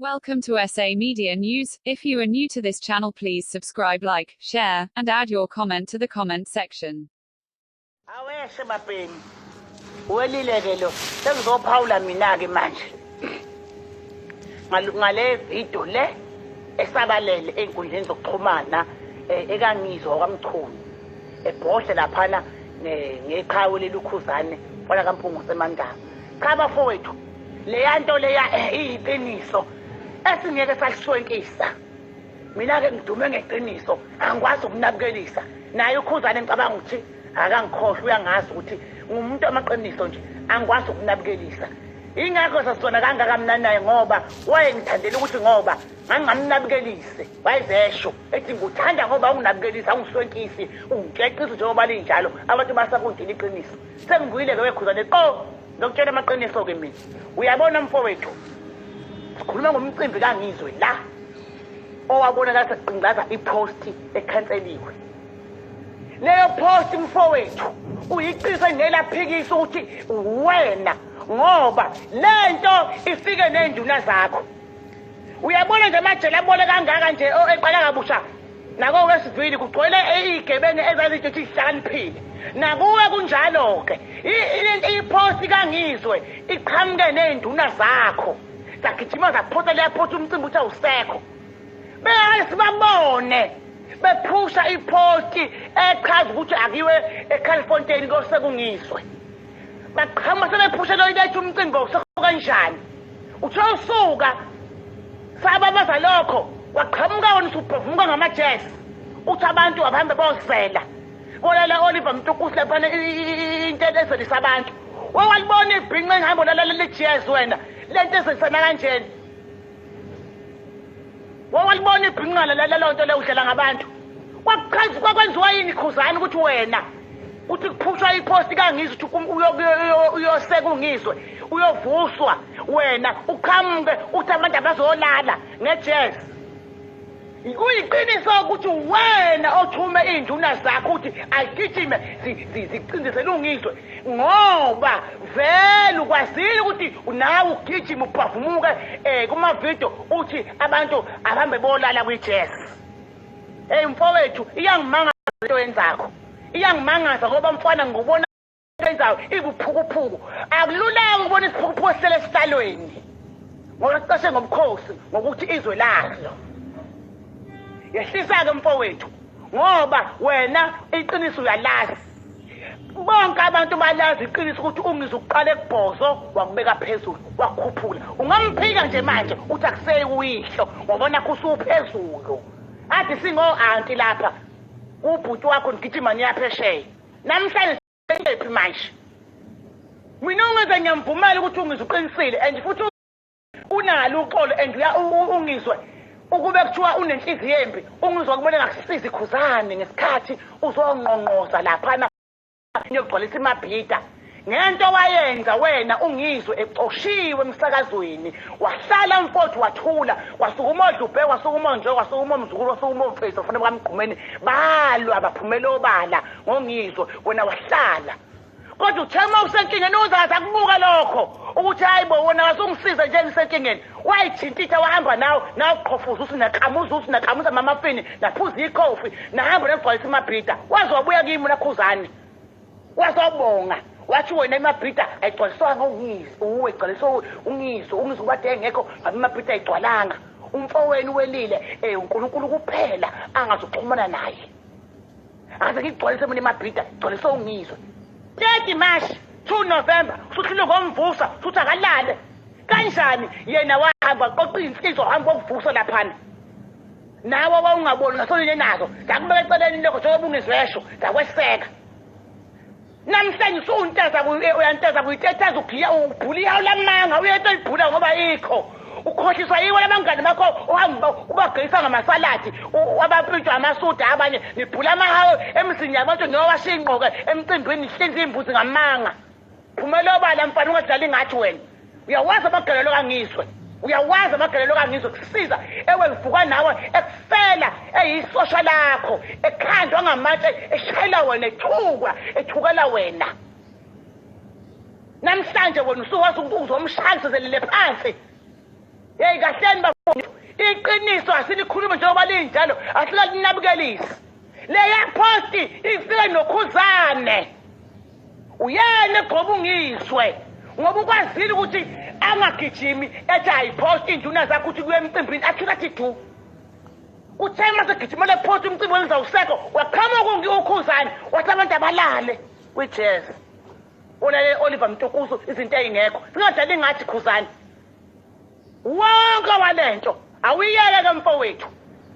Welcome to SA Media News. If you are new to this channel, please subscribe, like, share, and add your comment to the comment section. Aweshe mabheni. Uwelile ke lo. Sengizophawula mina ke manje. Ngale video le esabalele enkundleni zokuxhumana ekangizwe kwamchunu. Ebhodle laphana ngeqhawe lelukhuzane wala kaMpungu seMandaba. Cha bafowethu. Le yanto leya iyiqiniso esingeke saliswenkisa. Mina ke ngidume ngeqiniso, angikwazi ukunabukelisa. Naye ukhuzane ngicabanga ukuthi akangikhohlwa uyangazi ukuthi ngumuntu amaqiniso nje angikwazi ukunabukelisa. Ingakho sasona kangaka mina naye ngoba wayengithandela ukuthi ngoba ngangingamnabukelise. Wayezesho ethi ngikuthanda ngoba unginabukeliisa ungiswenkisi ungikeqisa njengoba linjalo abantu basakundila iqiniso. Sengivuyile ke wekhuzane qo ngokutshela amaqiniso ke mina. Uyabona mfowethu. Sikhuluma ngomcimbi kangizwe la owabonakala seqinqaza ipost ekhanseliwe. Leyo post mfowethu uyiqisa ngelaphikisa ukuthi wena ngoba lento ifike nenduna zakho. Uyabona nje amajele abole kangaka nje eqala kabusha. Nako wesivili kugcwele izigebengu ezazithi sihlaniphile. Nakuwe kunjalo ke. Ipost kangizwe iqhamuke nenduna zakho. Sagijima zaphosa le post umcimbi uthi awusekho. Bese sibabone bephusha ipost echaza ukuthi akiwe eCalifornia kosekungizwe. Baqhama sebephusha lo ilethe umcimbi osekho kanjani. Utho usuka sababaza lokho waqhamuka wona usuphefumuka ngama-jazz. Uthi abantu abahambe bosela. Bona la Oliver Mtukusi lapha into ezelisa abantu. Walibona ibhinqa engihamba lalela jazz wena. Lento ezelisana kanjeni. Walibona ibhinqa lalela lonto le udlela ngabantu. Kwaqhaza kwakwenziwa yini khuzani ukuthi wena uthi kuphushwa ipost kangizwe ukuthi uyoseka ungizwe uyovuswa wena uqhamuke uthi abantu abazolala ngejazz. Uyiqiniso ukuthi wena othume induna zakho ukuthi ayigijime zicindzisele ungizwe ngoba vele ukwazile ukuthi nawe ugijima uphafumuke kuma video uthi abantu abahambe bolala kwijazz. Mfowethu iyangimangaza into yenzakho. Iyangimangaza ngoba mfana ngubona enzayo ibuphukuphuku. Akululanga ukubona isiphukuphuku sele esihlalweni. Ngoba sicashe ngomkhosi ngokuthi izwe lazo. Yehlisa ke mfowethu ngoba wena iqiniso uyalazi. Bonke abantu balazi iqiniso ukuthi ungizwe uqale kubhozo wakubeka phezulu wakukhuphula. Ungamphika nje manje uthi akuseyi uyihlo ngobona kusuphezulu. Athi singo auntie lapha ubhuti wakho ngigijima niyaphesheya. Namhlanje sephi manje. Mina ungenze ngiyamvumela ukuthi ungizwe uqinisile and futhi unalo uxolo and ungizwe ukube kuthiwa unenhliziyo embi ungizwa kubona ngakusiza ikhuzane ngesikhathi uzongqonqoza lapha niyogcwalisa imabhida ngento wayenza wena ungizwe ecoshiwe emsakazweni wahlala mfowethu wathula wasukuma odlubhe wasukuma nje wasukuma umzukulu wasukuma umfethu ufuna kamgqumeni balwa baphumela obala ngongizwe wena wahlala kodwa uthema usenkingeni uzaza kubuka lokho ukuthi hayibo wona wasungisiza nje ngisenkingeni wayithintitha wahamba nawe uqhofuza usinaqhamuza usinaqhamuza mamafini naphuza ikhofi nahamba negcwalisa imabhida wazobuya kimi nakhuzani wazobonga wathi wena imabhida ayigcwaliswanga ungizwe egcwaliswa ungizwe ubade engekho ngamabhida ayigcwalanga umfowenu Uwelile uNkulunkulu kuphela angazoxhumana naye aze ngigcwalise mina imabhida igcwaliswa ungizwe 30 March 2 November usuhlule ngomvusa futhi akalale kanjani yena wahamba qoqa insizwa hamba ukuvusa laphana nawe wawungaboni ngasonye nazo zakubeka eceleni lokho njengoba ungizwesho zakweseka namhlanje usuntaza uyantaza kuyitethaza ugiya ubhuliya lamanga uyento ibhula ngoba ikho ukhohliswa yiwe labangani bakho uhamba ubageyisa ngamasaladi abapintshwa amasuda abanye nibhula amahawu emzini yabantu ngiyowashinqoke emcimbini ihlinza imbuzi ngamanga phumela obala mfana ungadlala ingathi wena uyawazi amagalelo kangizwe uyawazi amagalelo kangizwe kusiza ewe ngivuka nawe ekufela eyisosha lakho ekhandwa ngamatshe eshayela wena ethukela wena namhlanje wena usuwazi uzomshayisa zelele phansi Hey kahleni bafowethu, iqiniso asilikhuluma njengoba linjalo, asilinabukelisi. Leya post ifike nokhuzane. Uyena egqoba ungizwe. Ngoba ukwazile ukuthi angagijimi ethi ayipost induna zakhe ukuthi kuye emcimbini athi du. Uthe mase gijimele post umcimbi wenzawuseko waqhamuka ukhuzane wathi abantu abalale kwijazz. Ulale Oliver Mtukuzu izinto ezingekho. Singadlali ngathi khuzane. Wonke walento awuyele ke mfowethu.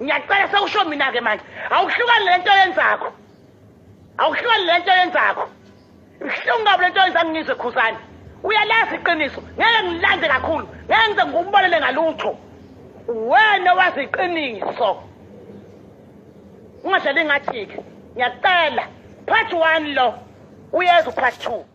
Ngiyacela sewusho mina ke manje. Awuhlukani lento yenzakho. Awuhlukani lento yenzakho. Ihlungabe lento yenza ngizwe khuzane. Uyalazi iqiniso. Ngeke ngilande kakhulu. Ngeke ngize ngikubonele ngalutho. Wena wazi iqiniso. Ungadlali ngathi ke. Ngiyacela. Part 1 lo. Uyeza part 2.